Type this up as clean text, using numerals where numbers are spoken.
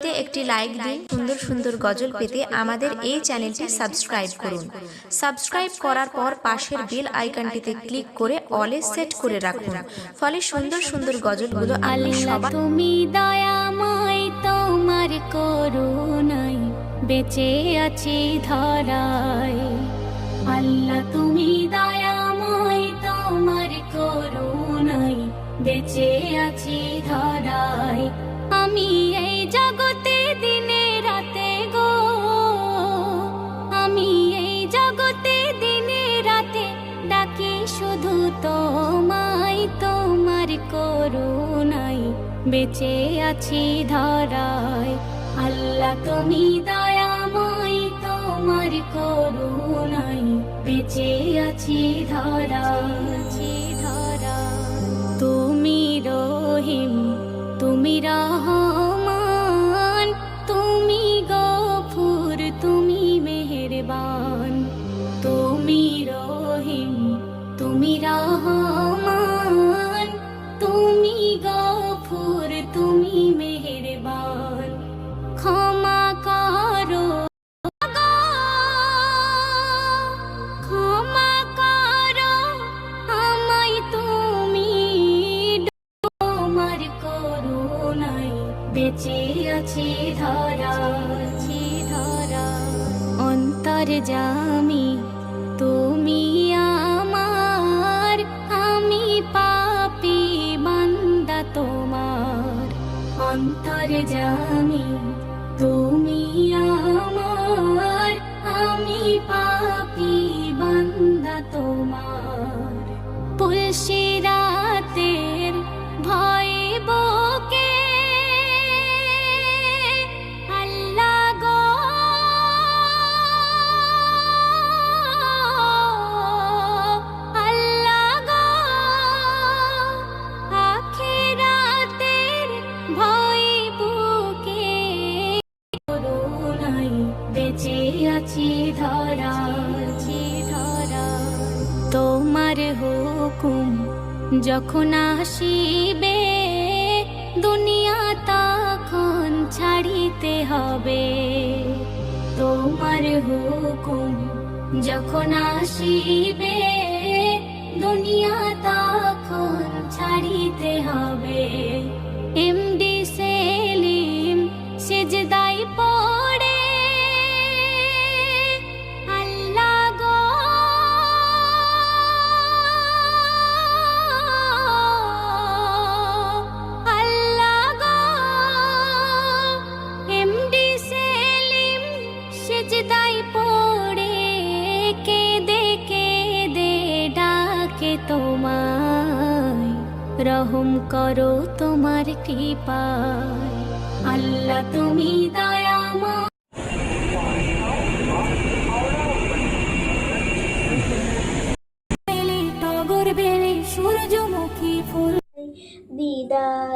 ভিডিওতে একটি লাইক দিন। সুন্দর সুন্দর গজল পেতে আমাদের এই চ্যানেলটি সাবস্ক্রাইব করুন। সাবস্ক্রাইব করার পর পাশের বেল আইকনটিতে ক্লিক করে অলে সেট করে রাখুন, ফলে সুন্দর সুন্দর গজলগুলো আপনি সবাই। তুমি দয়াময়, তোমার করুণায় বেঁচে আছি ধরায়। আল্লাহ তুমি দয়াময়, তোমার করুণায় বেঁচে আছি ধরায়। আমি এই জগতে দিনে রাতে গো, আমি এই জগতে দিনে রাতে ডাকি শুধু তোমায়। তোমার করুণায় বেঁচে আছি ধরায়। আল্লাহ তুমি দয়াময়, তোমার করুণায় বেঁচে আছি ধরায়। তুমি রহিম, তুমি রহমান, তুমি গফুর, তুমি মেহেরবান। তুমি রহিম, তুমি রহমান, তুমি গফুর, তুমি মেহেরবান। ক্ষমা করো, ক্ষমা করো আমায় তুমি, তোমার করুণায় বেঁচে আছি ধরা। অন্তর্যামী তুমি আমার, আমি পাপী বান্দা তোমার। অন্তর্যামী তুমি আমার, আমি পাপী বান্দা তোমার। পুলসিরাতের ভয়ে বকে আল্লাহ গো, আল্লাহ গো, আখিরাতের ভয়ে বকে করুণায় বেঁচে আছি ধরা। তোমার হুকুম যখন আসিবে, দুনিয়া তখন ছাড়িতে হবে। তোমার হুকুম যখন আসিবে, দুনিয়া তখন ছাড়িতে হবে। এমডি সেলিম সিজদায় পড়ে আল্লাহ গো, আল্লাহ গো। এমডি সেলিম সিজদায় পড়ে কেঁদে কেঁদে ডাকে তোমায়। রহম করো তোমার কৃপায়, আল্লাহ তুমি দয়াময়। টগর বেলে সূর্যমুখী ফুল, দিদা